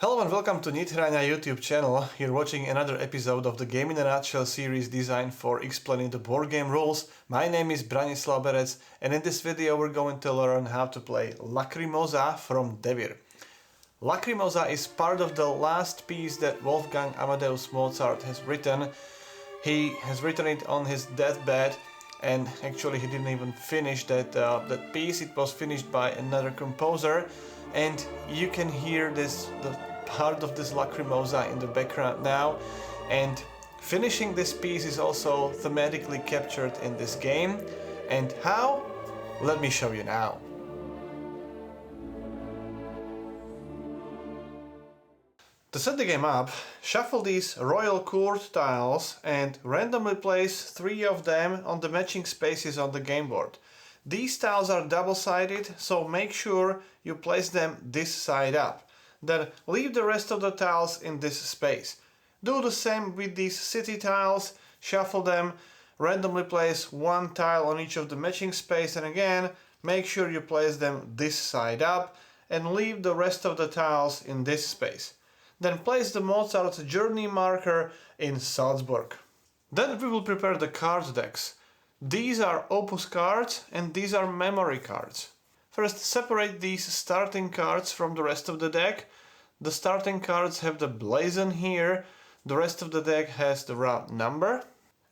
Hello and welcome to Nithrania YouTube channel. You're watching another episode of the Game in a Nutshell series designed for explaining the board game rules. My name is Branislav Berec and in this video we're going to learn how to play Lacrimosa from Devir. Lacrimosa is part of the last piece that Wolfgang Amadeus Mozart has written. He has written it on his deathbed and actually he didn't even finish that piece. It was finished by another composer. And you can hear the part of this Lacrimosa in the background now. And finishing this piece is also thematically captured in this game. And how? Let me show you now. To set the game up, shuffle these royal court tiles and randomly place 3 of them on the matching spaces on the game board. These tiles are double-sided, so make sure you place them this side up. Then leave the rest of the tiles in this space. Do the same with these city tiles, shuffle them, randomly place 1 tile on each of the matching space, and again, make sure you place them this side up and leave the rest of the tiles in this space. Then place the Mozart journey marker in Salzburg. Then we will prepare the card decks. These are Opus cards and these are memory cards. First, separate these starting cards from the rest of the deck. The starting cards have the blazon here, the rest of the deck has the round number.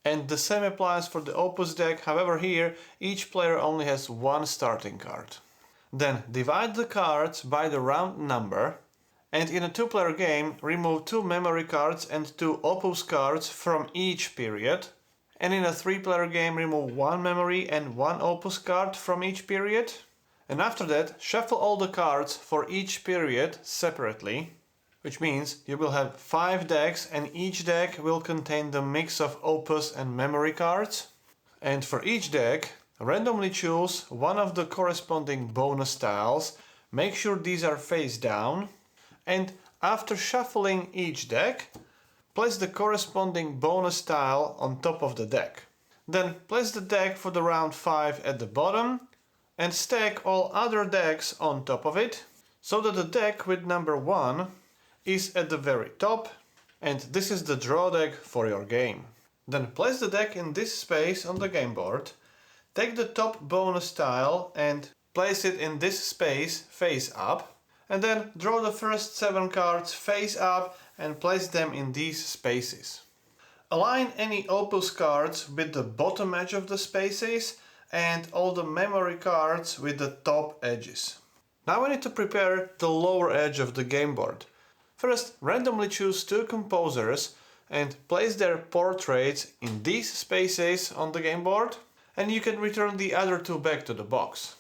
And the same applies for the Opus deck, however here each player only has 1 starting card. Then divide the cards by the round number. And in a 2-player game, remove 2 memory cards and 2 Opus cards from each period. And in a 3-player game, remove 1 memory and 1 Opus card from each period. And after that, shuffle all the cards for each period separately, which means you will have 5 decks and each deck will contain the mix of Opus and memory cards. And for each deck, randomly choose one of the corresponding bonus tiles. Make sure these are face down. And after shuffling each deck, place the corresponding bonus tile on top of the deck. Then place the deck for the round 5 at the bottom and stack all other decks on top of it so that the deck with number 1 is at the very top, and this is the draw deck for your game. Then place the deck in this space on the game board, take the top bonus tile and place it in this space face up, and then draw the first 7 cards face up and place them in these spaces. Align any Opus cards with the bottom edge of the spaces and all the memory cards with the top edges. Now we need to prepare the lower edge of the game board. First, randomly choose 2 composers and place their portraits in these spaces on the game board, and you can return the other 2 back to the box.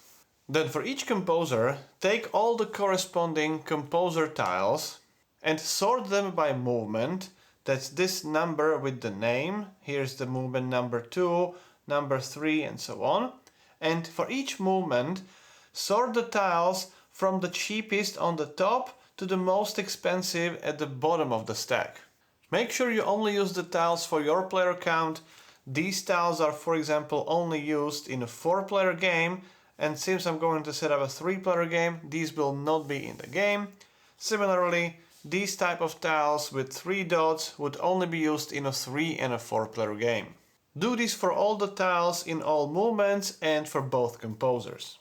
Then for each composer, take all the corresponding composer tiles and sort them by movement. That's this number with the name. Here's the movement number 2, number 3 and so on. And for each movement, sort the tiles from the cheapest on the top to the most expensive at the bottom of the stack. Make sure you only use the tiles for your player count. These tiles are, for example, only used in a 4-player game. And since I'm going to set up a 3-player game, these will not be in the game. Similarly, these type of tiles with 3 dots would only be used in a 3 and a 4-player game. Do this for all the tiles in all movements and for both composers.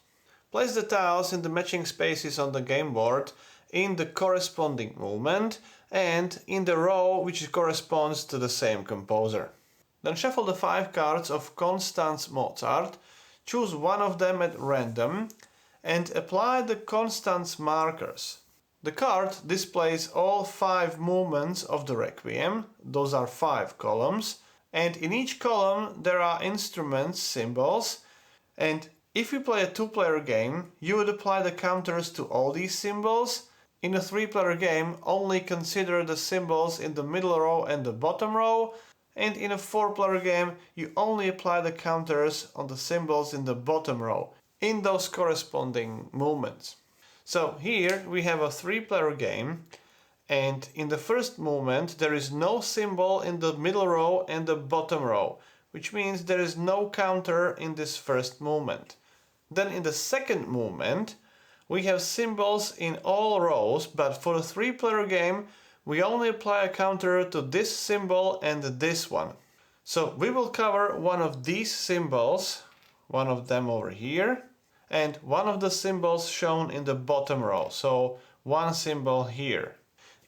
Place the tiles in the matching spaces on the game board in the corresponding movement and in the row which corresponds to the same composer. Then shuffle the 5 cards of Constance Mozart. Choose one of them at random and apply the Constance markers. The card displays all 5 movements of the Requiem. Those are 5 columns, and in each column there are instruments, symbols, and if you play a 2-player game, you would apply the counters to all these symbols. In a 3-player game, only consider the symbols in the middle row and the bottom row. And in a 4-player game, you only apply the counters on the symbols in the bottom row, in those corresponding movements. So here we have a 3-player game, and in the first movement there is no symbol in the middle row and the bottom row, which means there is no counter in this first movement. Then in the second movement, we have symbols in all rows, but for a 3-player game, we only apply a counter to this symbol and this one. So we will cover one of these symbols, one of them over here, and one of the symbols shown in the bottom row, so one symbol here.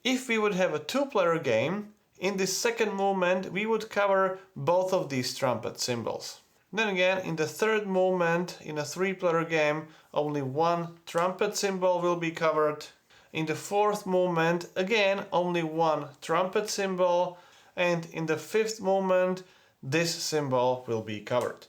If we would have a 2-player game, in this second movement we would cover both of these trumpet symbols. Then again, in the third movement, in a 3-player game, only one trumpet symbol will be covered. In the fourth movement, again, only one trumpet symbol. And in the fifth movement, this symbol will be covered.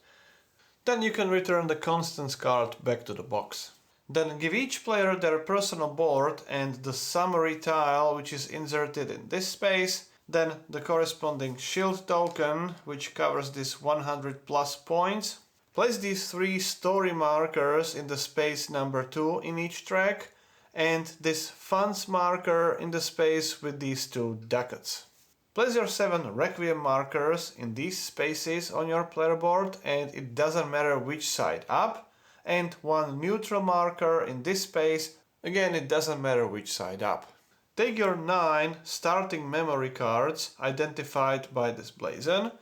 Then you can return the constants card back to the box. Then give each player their personal board and the summary tile, which is inserted in this space. Then the corresponding shield token, which covers this 100 plus points. Place these 3 story markers in the space number 2 in each track, and this funds marker in the space with these 2 ducats. Place your 7 Requiem markers in these spaces on your player board, and it doesn't matter which side up, and 1 neutral marker in this space, again it doesn't matter which side up. Take your 9 starting memory cards identified by this blazon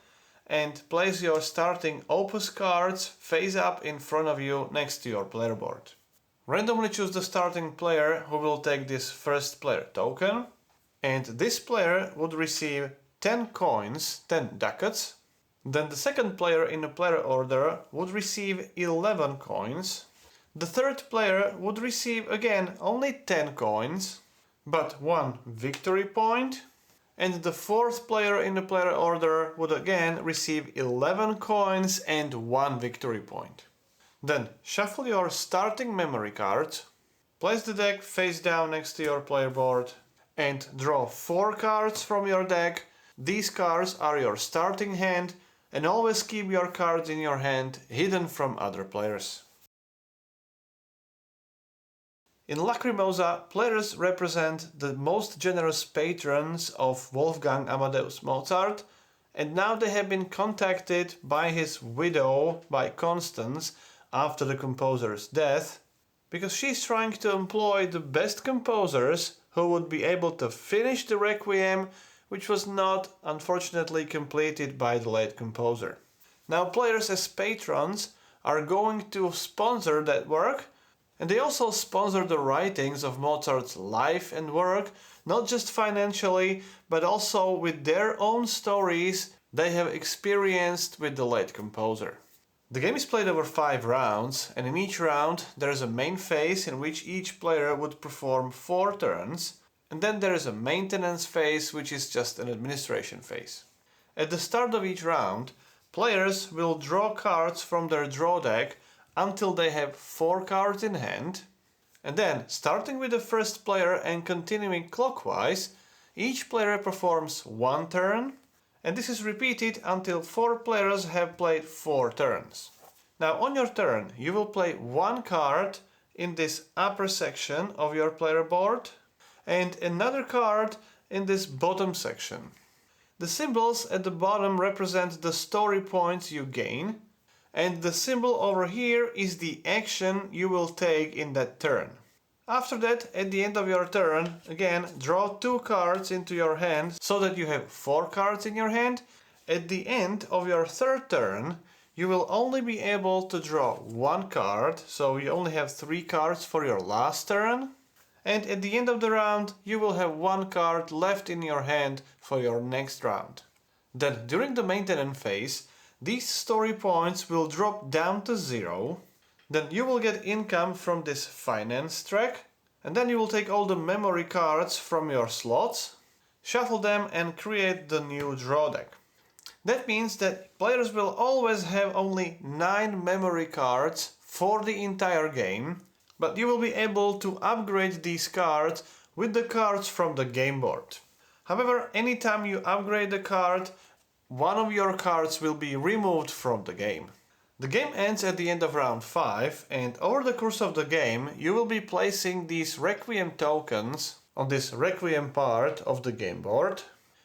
and place your starting Opus cards face up in front of you next to your player board. Randomly choose the starting player who will take this first player token, and this player would receive 10 coins, 10 ducats. Then the second player in the player order would receive 11 coins. The third player would receive again only 10 coins, but 1 victory point, and the fourth player in the player order would again receive 11 coins and 1 victory point. Then shuffle your starting memory cards, place the deck face down next to your player board, and draw 4 cards from your deck. These cards are your starting hand, and always keep your cards in your hand hidden from other players. In Lacrimosa, players represent the most generous patrons of Wolfgang Amadeus Mozart, and now they have been contacted by his widow, by Constance, after the composer's death, because she's trying to employ the best composers who would be able to finish the Requiem, which was not, unfortunately, completed by the late composer. Now players as patrons are going to sponsor that work, and they also sponsor the writings of Mozart's life and work, not just financially, but also with their own stories they have experienced with the late composer. The game is played over 5 rounds, and in each round there is a main phase in which each player would perform 4 turns, and then there is a maintenance phase, which is just an administration phase. At the start of each round, players will draw cards from their draw deck until they have 4 cards in hand, and then, starting with the first player and continuing clockwise, each player performs 1 turn, and this is repeated until 4 players have played 4 turns. Now on your turn, you will play 1 card in this upper section of your player board, and another card in this bottom section. The symbols at the bottom represent the story points you gain, and the symbol over here is the action you will take in that turn. After that, at the end of your turn, again, draw 2 cards into your hand so that you have 4 cards in your hand. At the end of your third turn, you will only be able to draw 1 card, so you only have 3 cards for your last turn. And at the end of the round, you will have 1 card left in your hand for your next round. Then, during the maintenance phase, these story points will drop down to 0. Then you will get income from this finance track, and then you will take all the memory cards from your slots, shuffle them and create the new draw deck. That means that players will always have only 9 memory cards for the entire game, but you will be able to upgrade these cards with the cards from the game board. However, anytime you upgrade the card, one of your cards will be removed from the game. The game ends at the end of round 5, and over the course of the game you will be placing these Requiem tokens on this Requiem part of the game board,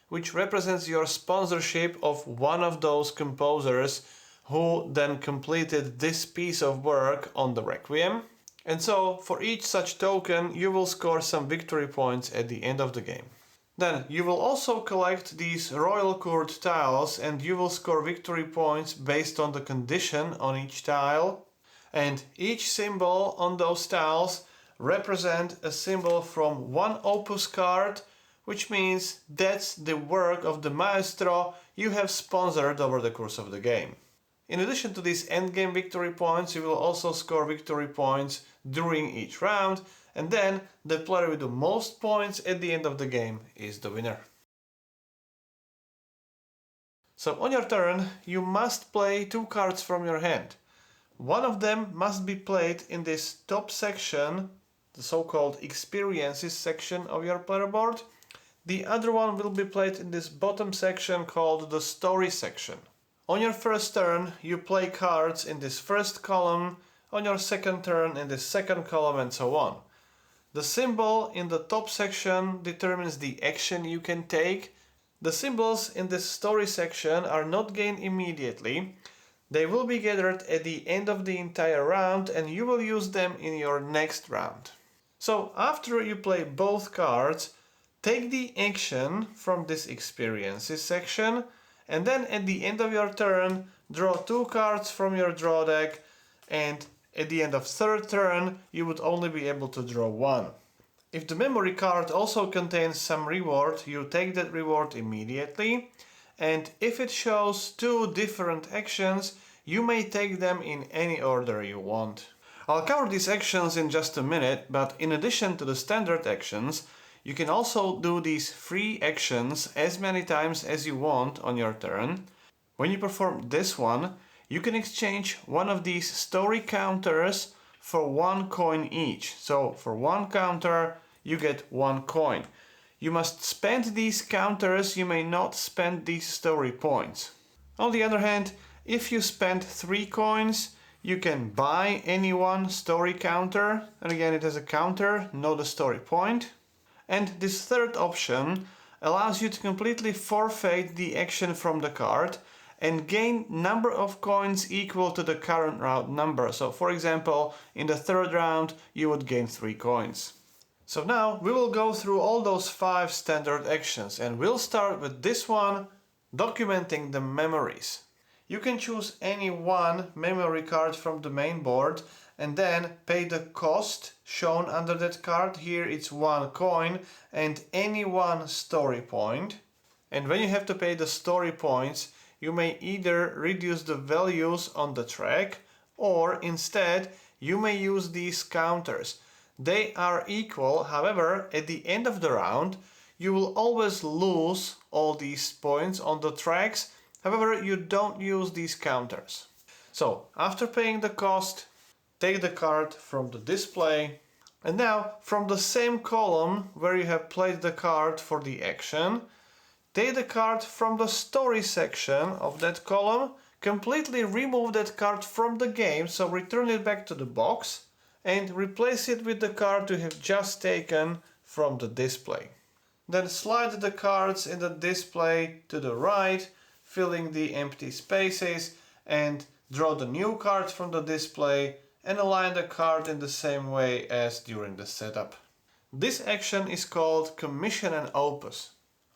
which represents your sponsorship of one of those composers who then completed this piece of work on the Requiem. And so for each such token you will score some victory points at the end of the game. Then you will also collect these royal court tiles and you will score victory points based on the condition on each tile. And each symbol on those tiles represent a symbol from one Opus card, which means that's the work of the maestro you have sponsored over the course of the game. In addition to these endgame victory points, you will also score victory points during each round, and then the player with the most points at the end of the game is the winner. So on your turn, you must play 2 cards from your hand. One of them must be played in this top section, the so-called experiences section of your player board. The other one will be played in this bottom section called the story section. On your first turn, you play cards in this first column, on your second turn in this second column, and so on. The symbol in the top section determines the action you can take. The symbols in this story section are not gained immediately. They will be gathered at the end of the entire round and you will use them in your next round. So after you play both cards, take the action from this experiences section and then at the end of your turn draw 2 cards from your draw deck, and at the end of third turn you would only be able to draw 1. If the memory card also contains some reward, you take that reward immediately, and if it shows 2 different actions, you may take them in any order you want. I'll cover these actions in just a minute, but in addition to the standard actions, you can also do these free actions as many times as you want on your turn. When you perform this one, you can exchange one of these story counters for 1 coin each. So for 1 counter, you get 1 coin. You must spend these counters, you may not spend these story points. On the other hand, if you spend 3 coins, you can buy any one story counter, and again it has a counter, not a story point. And this third option allows you to completely forfeit the action from the card and gain number of coins equal to the current round number. So for example, in the third round you would gain 3 coins. So now we will go through all those 5 standard actions and we'll start with this one, documenting the memories. You can choose any one memory card from the main board and then pay the cost shown under that card. Here it's 1 coin and any 1 story point. And when you have to pay the story points, you may either reduce the values on the track or instead you may use these counters. They are equal, however, at the end of the round you will always lose all these points on the tracks. However, you don't use these counters. So after paying the cost, take the card from the display, and now from the same column where you have played the card for the action, take the card from the story section of that column, completely remove that card from the game, so return it back to the box and replace it with the card you have just taken from the display. Then slide the cards in the display to the right, filling the empty spaces, and draw the new card from the display and align the card in the same way as during the setup. This action is called commission an opus.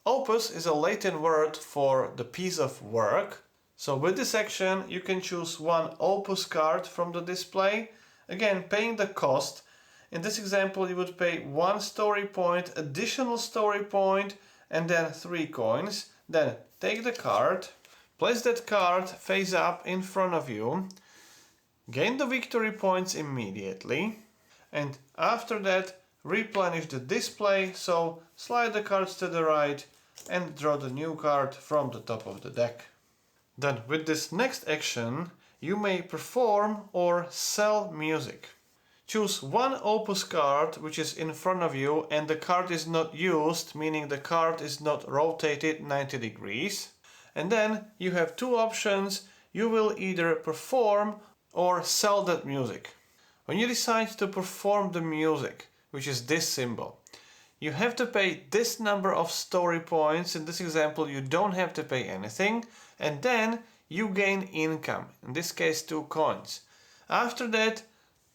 Opus is a Latin word for the piece of work. So with this action you can choose 1 opus card from the display, again paying the cost. In this example you would pay 1 story point, additional story point, and then 3 coins. Then take the card, place that card face up in front of you, gain the victory points immediately, and after that replenish the display, so slide the cards to the right and draw the new card from the top of the deck. Then with this next action you may perform or sell music. Choose 1 opus card which is in front of you and the card is not used, meaning the card is not rotated 90 degrees. And then you have 2 options. You will either perform or sell that music. When you decide to perform the music, which is this symbol, you have to pay this number of story points. In this example you don't have to pay anything, and then you gain income, in this case 2 coins. After that,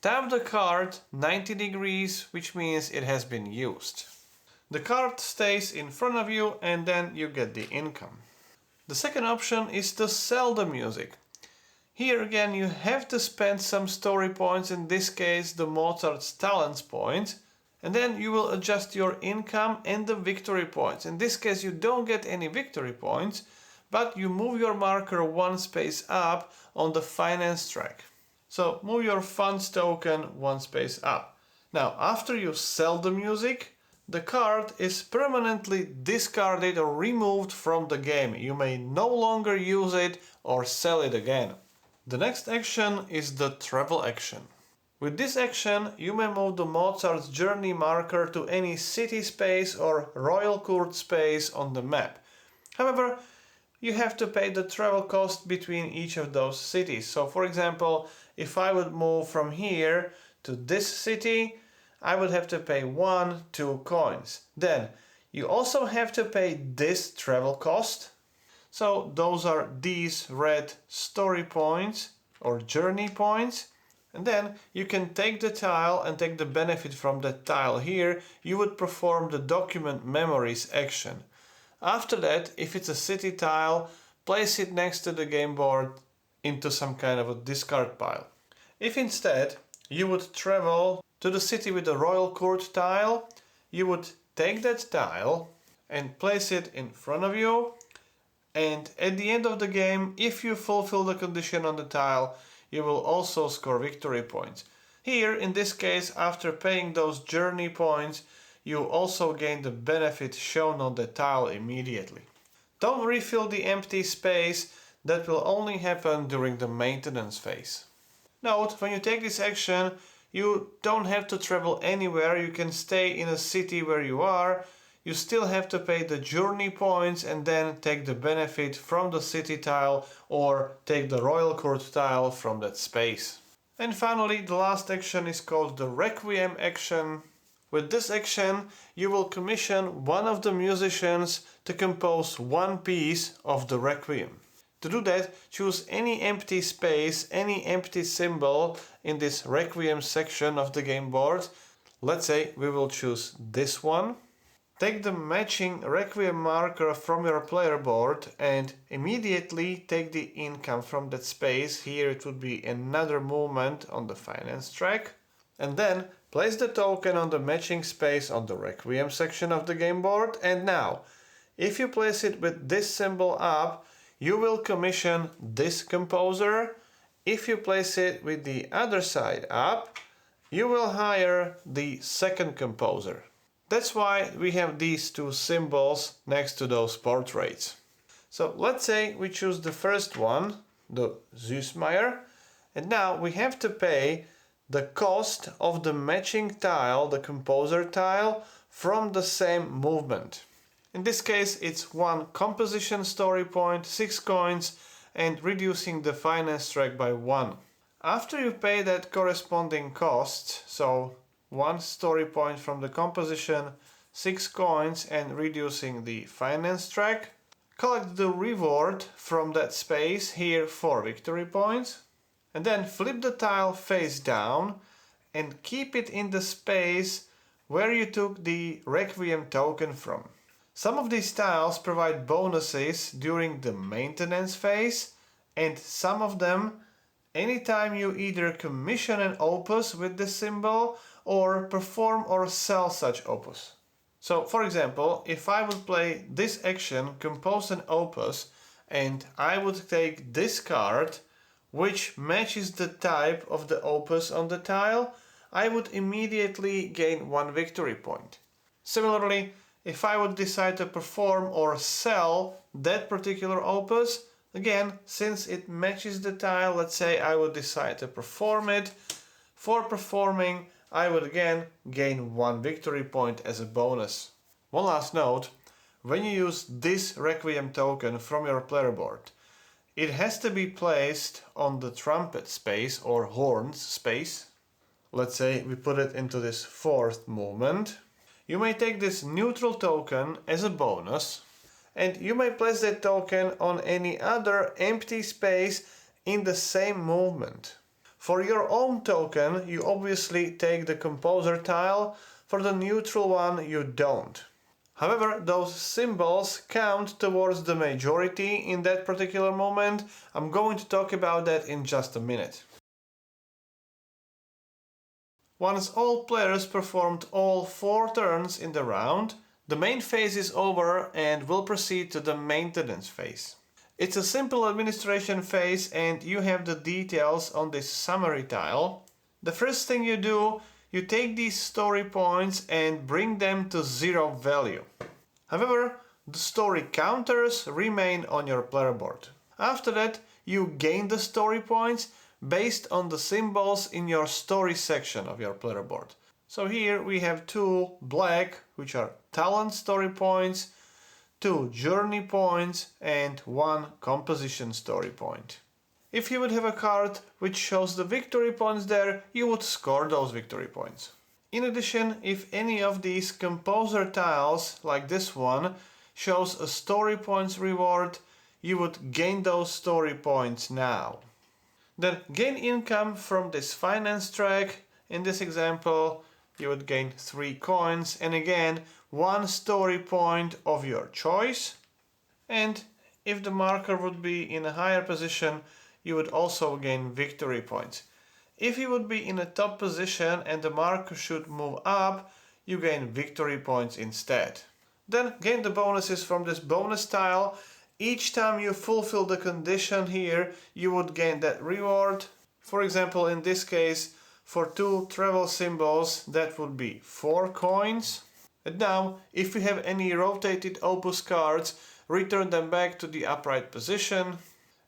Tap the card 90 degrees, which means it has been used. The card stays in front of you and then you get the income. The second option is to sell the music. Here again you have to spend some story points, in this case the Mozart's talents points, and then you will adjust your income and the victory points. In this case you don't get any victory points, but you move your marker one space up on the finance track. So move your funds token one space up. Now after you sell the music, the card is permanently discarded or removed from the game. You may no longer use it or sell it again. The next action is the travel action. With this action, you may move the Mozart's journey marker to any city space or royal court space on the map. However, you have to pay the travel cost between each of those cities. So for example, if I would move from here to this city, I would have to pay 2 coins. Then you also have to pay this travel cost. So those are these red story points or journey points. And then you can take the tile and take the benefit from that tile. Here you would perform the document memories action. After that, if it's a city tile, place it next to the game board into some kind of a discard pile. If instead you would travel to the city with the royal court tile, you would take that tile and place it in front of you, and at the end of the game, if you fulfill the condition on the tile, you will also score victory points. Here, in this case, after paying those journey points, you also gain the benefit shown on the tile immediately. Don't refill the empty space, that will only happen during the maintenance phase. Note, when you take this action, you don't have to travel anywhere, you can stay in a city where you are. You still have to pay the journey points and then take the benefit from the city tile or take the royal court tile from that space. And finally, the last action is called the Requiem action. With this action, you will commission one of the musicians to compose one piece of the Requiem. To do that, choose any empty space, any empty symbol in this Requiem section of the game board. Let's say we will choose this one. Take the matching Requiem marker from your player board and immediately take the income from that space. Here it would be another movement on the finance track. And then place the token on the matching space on the Requiem section of the game board. And now, if you place it with this symbol up, you will commission this composer. If you place it with the other side up, you will hire the second composer. That's why we have these two symbols next to those portraits. So let's say we choose the first one, the Süßmeier, and now we have to pay the cost of the matching tile, the composer tile, from the same movement. In this case it's 1 composition story point, 6 coins, and reducing the finance track by 1. After you pay that corresponding cost, so 1 story point from the composition, 6 coins, and reducing the finance track, collect the reward from that space, here 4 victory points, and then flip the tile face down and keep it in the space where you took the Requiem token from. Some of these tiles provide bonuses during the maintenance phase, and some of them anytime you either commission an opus with this symbol or perform or sell such opus. So for example, if I would play this action, compose an opus, and I would take this card which matches the type of the opus on the tile, I would immediately gain 1 victory point. Similarly, if I would decide to perform or sell that particular opus, again, since it matches the tile, let's say I would decide to perform it. For performing, I would again gain 1 victory point as a bonus. One last note, when you use this Requiem token from your player board, it has to be placed on the trumpet space or horns space. Let's say we put it into this 4th movement. You may take this neutral token as a bonus, and you may place that token on any other empty space in the same movement. For your own token, you obviously take the composer tile. For the neutral one, you don't. However, those symbols count towards the majority in that particular moment. I'm going to talk about that in just a minute. Once all players performed all 4 turns in the round, the main phase is over and we'll proceed to the maintenance phase. It's a simple administration phase and you have the details on this summary tile. The first thing you do, you take these story points and bring them to 0 value. However, the story counters remain on your player board. After that, you gain the story points based on the symbols in your story section of your player board. So here we have 2 black, which are talent story points, 2 journey points and 1 composition story point. If you would have a card which shows the victory points there, you would score those victory points. In addition, if any of these composer tiles, like this one, shows a story points reward, you would gain those story points now. Then gain income from this finance track. In this example, you would gain 3 coins and again 1 story point of your choice. And if the marker would be in a higher position, you would also gain victory points. If you would be in a top position and the marker should move up, you gain victory points instead. Then gain the bonuses from this bonus tile. Each time you fulfill the condition here, you would gain that reward. For example, in this case, for 2 travel symbols, that would be 4 coins. And now, if you have any rotated Opus cards, return them back to the upright position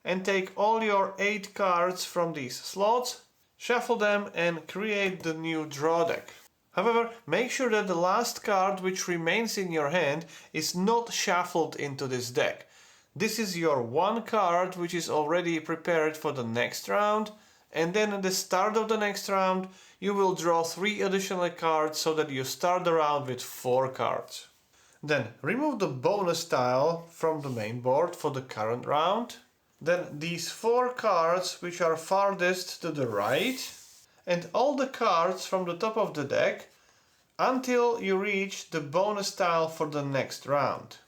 and take all your 8 cards from these slots, shuffle them and create the new draw deck. However, make sure that the last card which remains in your hand is not shuffled into this deck. This is your 1 card which is already prepared for the next round, and then at the start of the next round you will draw 3 additional cards so that you start the round with 4 cards. Then remove the bonus tile from the main board for the current round. Then these 4 cards which are farthest to the right, and all the cards from the top of the deck until you reach the bonus tile for the next round.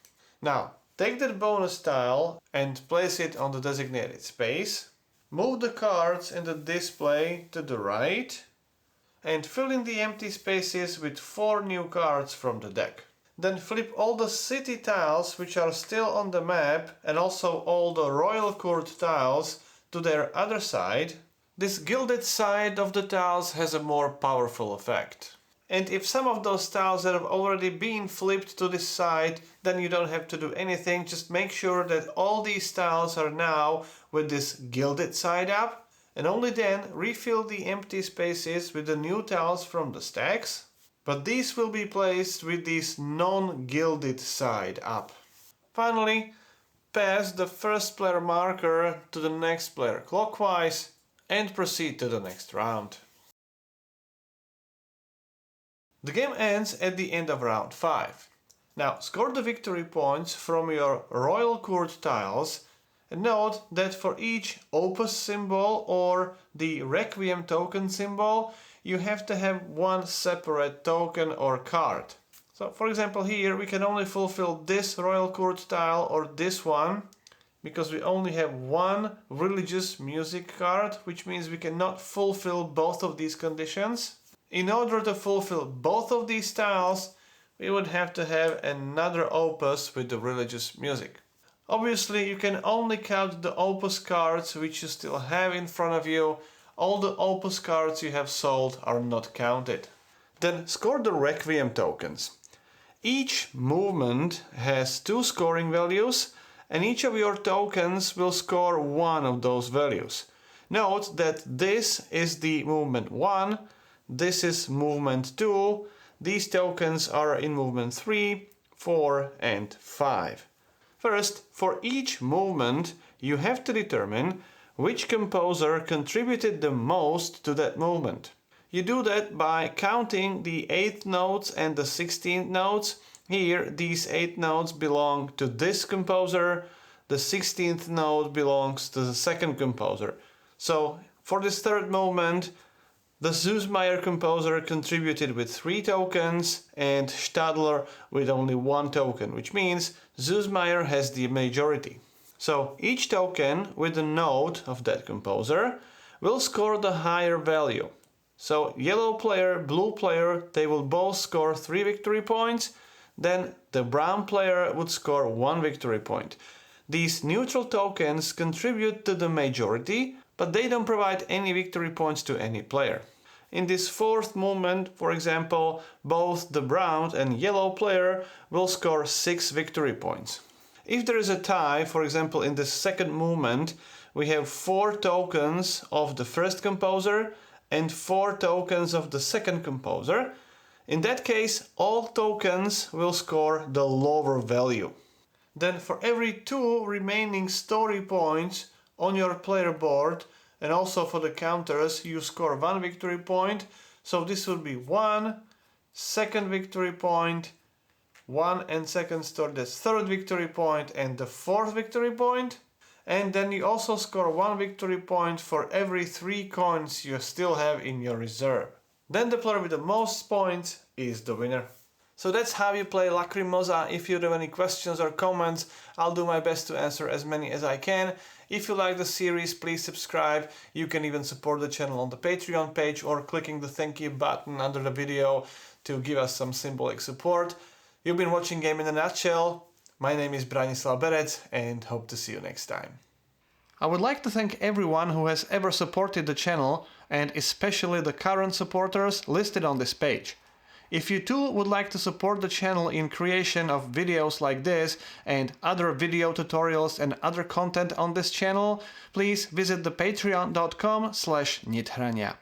Now, take that bonus tile and place it on the designated space. Move the cards in the display to the right and fill in the empty spaces with 4 new cards from the deck. Then flip all the city tiles which are still on the map and also all the royal court tiles to their other side. This gilded side of the tiles has a more powerful effect. And if some of those tiles have already been flipped to this side, then you don't have to do anything. Just make sure that all these tiles are now with this gilded side up, and only then refill the empty spaces with the new tiles from the stacks. But these will be placed with this non-gilded side up. Finally, pass the first player marker to the next player clockwise and proceed to the next round. The game ends at the end of round 5. Now score the victory points from your royal court tiles and note that for each Opus symbol or the Requiem token symbol, you have to have 1 separate token or card. So for example here we can only fulfill this royal court tile or this one because we only have 1 religious music card, which means we cannot fulfill both of these conditions. In order to fulfill both of these tiles, we would have to have another Opus with the religious music. Obviously you can only count the Opus cards which you still have in front of you. All the Opus cards you have sold are not counted. Then score the Requiem tokens. Each movement has 2 scoring values and each of your tokens will score 1 of those values. Note that this is the movement 1, this is movement 2, these tokens are in movement 3, 4 and 5. First, for each movement you have to determine which composer contributed the most to that movement. You do that by counting the 8th notes and the 16th notes. Here these 8 notes belong to this composer, the 16th note belongs to the second composer. So For this third movement, the Süssmayr composer contributed with 3 tokens and Stadler with only 1 token, which means Süssmayr has the majority. So each token with the note of that composer will score the higher value. So yellow player, blue player, they will both score 3 victory points. Then the brown player would score 1 victory point. These neutral tokens contribute to the majority, but they don't provide any victory points to any player. In this fourth movement, for example, both the brown and yellow player will score 6 victory points. If there is a tie, for example in the second movement, we have 4 tokens of the first composer and 4 tokens of the second composer. In that case, all tokens will score the lower value. Then for every 2 remaining story points on your player board, and also for the counters, you score 1 victory point. So this will be 1 second victory point, 1 and second story, that's third victory point, and the 4th victory point. And then you also score 1 victory point for every 3 coins you still have in your reserve. Then the player with the most points is the winner. So that's how you play Lacrimosa. If you have any questions or comments, I'll do my best to answer as many as I can. If you like the series, please subscribe. You can even support the channel on the Patreon page or clicking the thank you button under the video to give us some symbolic support. You've been watching Game in a Nutshell. My name is Branislav Berec and hope to see you next time. I would like to thank everyone who has ever supported the channel, and especially the current supporters listed on this page. If you too would like to support the channel in creation of videos like this and other video tutorials and other content on this channel, please visit the patreon.com/Nithrania.